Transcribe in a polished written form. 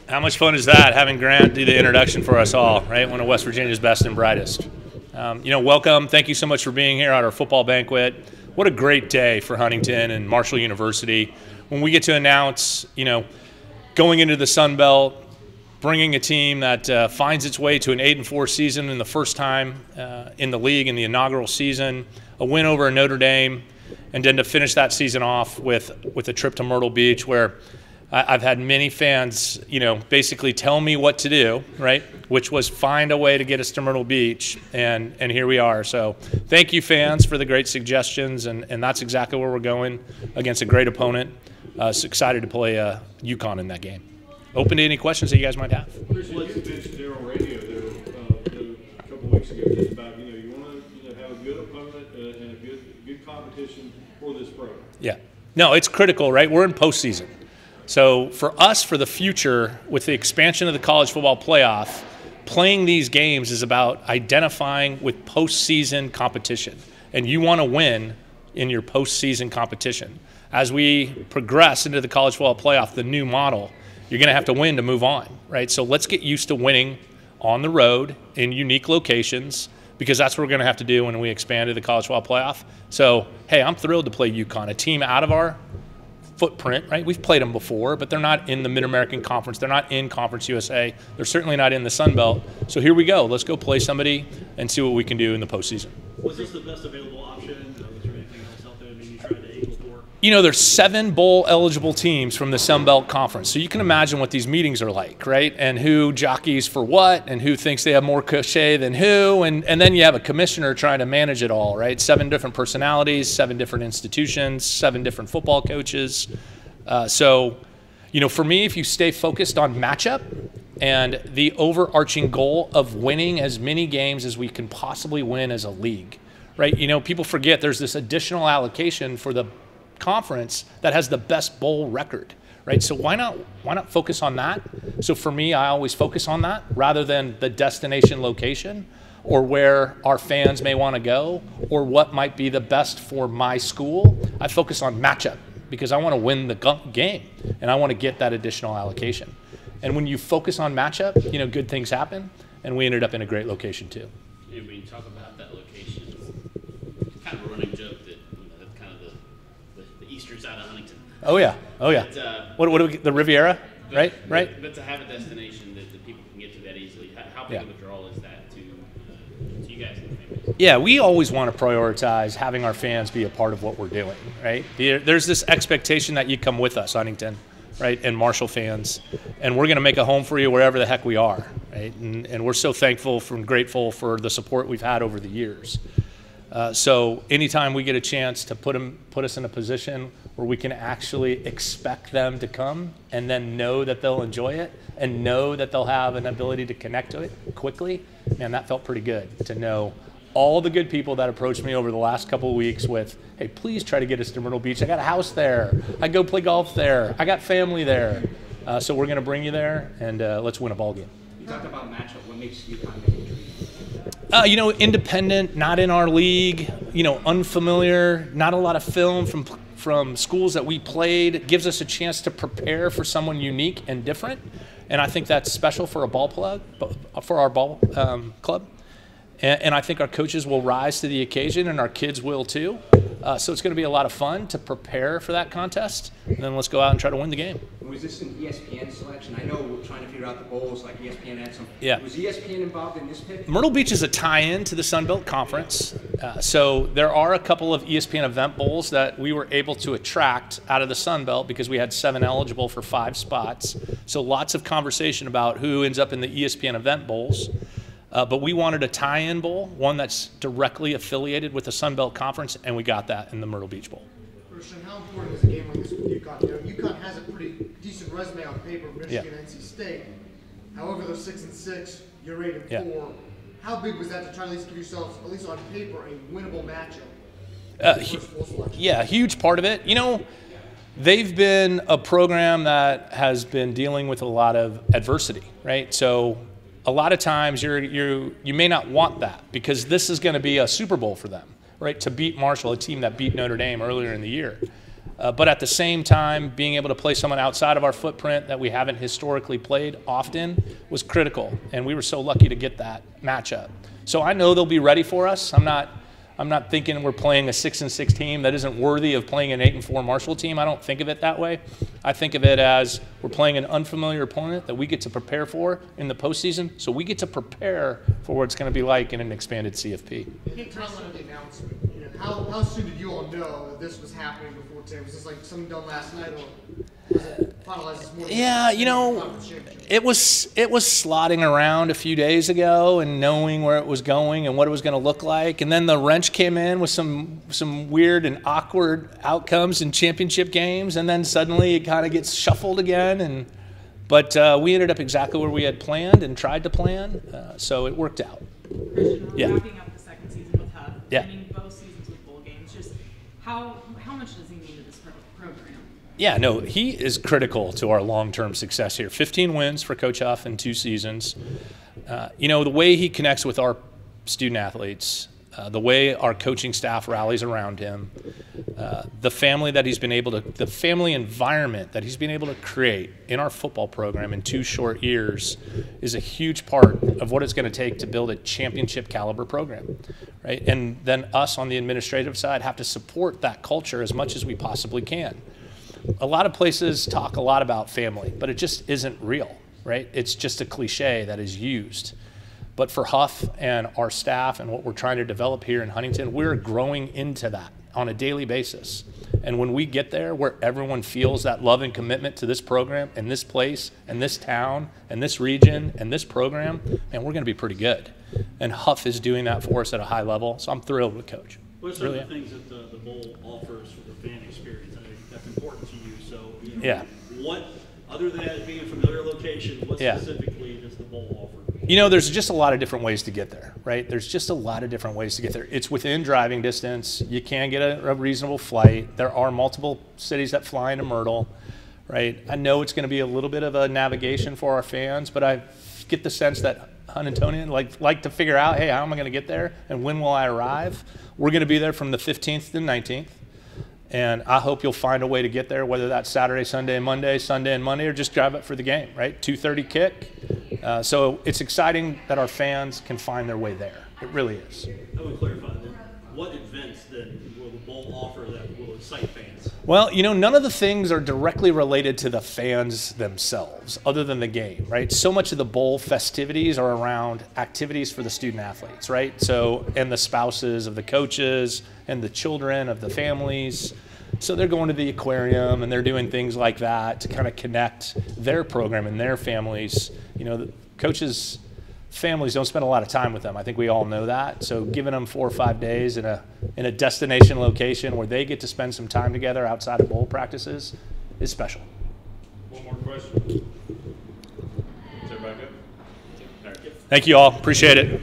How much fun is that, having Grant do the introduction for us all, right? One of West Virginia's best and brightest. Welcome. Thank you so much for being here at our football banquet. What a great day for Huntington and Marshall University when we get to announce, going into the Sun Belt, bringing a team that finds its way to an 8-4 season in the first time in the league in the inaugural season, a win over Notre Dame, and then to finish that season off with a trip to Myrtle Beach, where I've had many fans, basically tell me what to do, right? Which was find a way to get us to Myrtle Beach, and here we are. So thank you, fans, for the great suggestions, and that's exactly where we're going against a great opponent. So excited to play UConn in that game. Open to any questions that you guys might have. Chris, you mentioned Daryl Radio there a couple of weeks ago just about, you want to have a good opponent and a good competition for this program. Yeah. No, it's critical, right? We're in postseason. So for us, for the future, with the expansion of the college football playoff, playing these games is about identifying with postseason competition. And you want to win in your postseason competition. As we progress into the college football playoff, the new model, you're going to have to win to move on, right? So let's get used to winning on the road in unique locations, because that's what we're going to have to do when we expand to the college football playoff. So, hey, I'm thrilled to play UConn, a team out of our footprint, right? We've played them before, but they're not in the Mid-American Conference. They're not in Conference USA. They're certainly not in the Sun Belt. So here we go. Let's go play somebody and see what we can do in the postseason. Was this the best available option? Was there anything else out there maybe you tried to angle for? There's 7 bowl-eligible teams from the Sun Belt Conference. So you can imagine what these meetings are like, right? And who jockeys for what, and who thinks they have more cachet than who. And then you have a commissioner trying to manage it all, right? 7 different personalities, 7 different institutions, 7 different football coaches. For me, if you stay focused on matchup and the overarching goal of winning as many games as we can possibly win as a league, right? People forget there's this additional allocation for the conference that has the best bowl record, right? So why not focus on that? So for me, I always focus on that rather than the destination location or where our fans may want to go or what might be the best for my school. I focus on matchup because I want to win the game and I want to get that additional allocation. And when you focus on matchup, good things happen, and we ended up in a great location too. And when you talk about that location, it's kind of a running joke that that's kind of the eastern side of Huntington. Oh yeah. What do we, the Riviera, right? But to have a destination that people can get to that easily, how big of a draw is that to you guys? Yeah, we always want to prioritize having our fans be a part of what we're doing, right? There's this expectation that you come with us, Huntington, right, and Marshall fans, and we're going to make a home for you wherever the heck we are, right? And we're so thankful and grateful for the support we've had over the years. So anytime we get a chance to put us in a position where we can actually expect them to come and then know that they'll enjoy it and know that they'll have an ability to connect to it quickly, man, that felt pretty good to know all the good people that approached me over the last couple of weeks with, hey, please try to get us to Myrtle Beach. I got a house there. I go play golf there. I got family there. So we're going to bring you there, and let's win a ball game. You talked about matchup. What makes you kind of independent, not in our league, unfamiliar, not a lot of film from schools that we played. It gives us a chance to prepare for someone unique and different. And I think that's special for our ball club. And I think our coaches will rise to the occasion, and our kids will too. So it's going to be a lot of fun to prepare for that contest, and then let's go out and try to win the game. Was this an ESPN selection? I know we're trying to figure out the bowls, like ESPN had some. Yeah. Was ESPN involved in this pick? Myrtle Beach is a tie-in to the Sun Belt Conference. So there are a couple of ESPN event bowls that we were able to attract out of the Sun Belt because we had 7 eligible for 5 spots. So lots of conversation about who ends up in the ESPN event bowls. But we wanted a tie-in bowl, one that's directly affiliated with the Sun Belt Conference, and we got that in the Myrtle Beach Bowl. Christain, how important is a game like this with UConn? UConn has a pretty decent resume on paper, Michigan, NC State. However, they're 6-6, you're 8-4. How big was that to try to at least give yourselves, at least on paper, a winnable matchup? Yeah, huge part of it. They've been a program that has been dealing with a lot of adversity, right? So a lot of times you may not want that because this is going to be a Super Bowl for them, right? To beat Marshall, a team that beat Notre Dame earlier in the year. But at the same time, being able to play someone outside of our footprint that we haven't historically played often was critical, and we were so lucky to get that matchup. So I know they'll be ready for us. I'm not thinking we're playing a 6-6 team that isn't worthy of playing an 8-4 Marshall team. I don't think of it that way. I think of it as we're playing an unfamiliar opponent that we get to prepare for in the postseason. So we get to prepare for what it's going to be like in an expanded CFP. Hey, Christain, the announcement. You know, how soon did you all know that this was happening before today? Was this like something done last night, or was it finalized this morning? Yeah, you know, it was slotting around a few days ago and knowing where it was going and what it was going to look like, and then the wrench came in with some weird and awkward outcomes in championship games, and then suddenly it kind of gets shuffled again. But we ended up exactly where we had planned and tried to plan, so it worked out. Christain, we're Yeah. wrapping up the second season with Huff. Yeah. Winning both seasons with bowl games. Just how much does he mean to this program? Yeah, no, he is critical to our long-term success here. 15 wins for Coach Huff in 2 seasons. You know, the way he connects with our student athletes, the way our coaching staff rallies around him, the family environment that he's been able to create in our football program in 2 short years is a huge part of what it's going to take to build a championship caliber program, right? And then us on the administrative side have to support that culture as much as we possibly can. A lot of places talk a lot about family, but it just isn't real, right? It's just a cliche that is used. But for Huff and our staff and what we're trying to develop here in Huntington, we're growing into that on a daily basis. And when we get there where everyone feels that love and commitment to this program and this place and this town and this region and this program, man, we're going to be pretty good. And Huff is doing that for us at a high level, so I'm thrilled with Coach. What are some of the things that the bowl offers for the fan experience? I think that's important to you. So, you know, Yeah. what, other than it being a familiar location, what specifically does the bowl offer? You know, there's just a lot of different ways to get there, right? There's just a lot of different ways to get there. It's within driving distance. You can get a reasonable flight. There are multiple cities that fly into Myrtle, right? I know it's going to be a little bit of a navigation for our fans, but I get the sense that Huntingtonians like to figure out, hey, how am I going to get there and when will I arrive? We're going to be there from the 15th to the 19th. And I hope you'll find a way to get there, whether that's Saturday, Sunday, and Monday, Sunday and Monday, or just drive up for the game, right? 2:30 kick. So it's exciting that our fans can find their way there. It really is. I would clarify then, what events then will the bowl offer that will excite fans? Well, you know, none of the things are directly related to the fans themselves, other than the game, right? So much of the bowl festivities are around activities for the student athletes, right? So, and the spouses of the coaches and the children of the families. So they're going to the aquarium and they're doing things like that to kind of connect their program and their families. You know, the coaches' families don't spend a lot of time with them. I think we all know that. So giving them 4 or 5 days in a destination location where they get to spend some time together outside of bowl practices is special. One more question. Is everybody good? Thank you all. Appreciate it.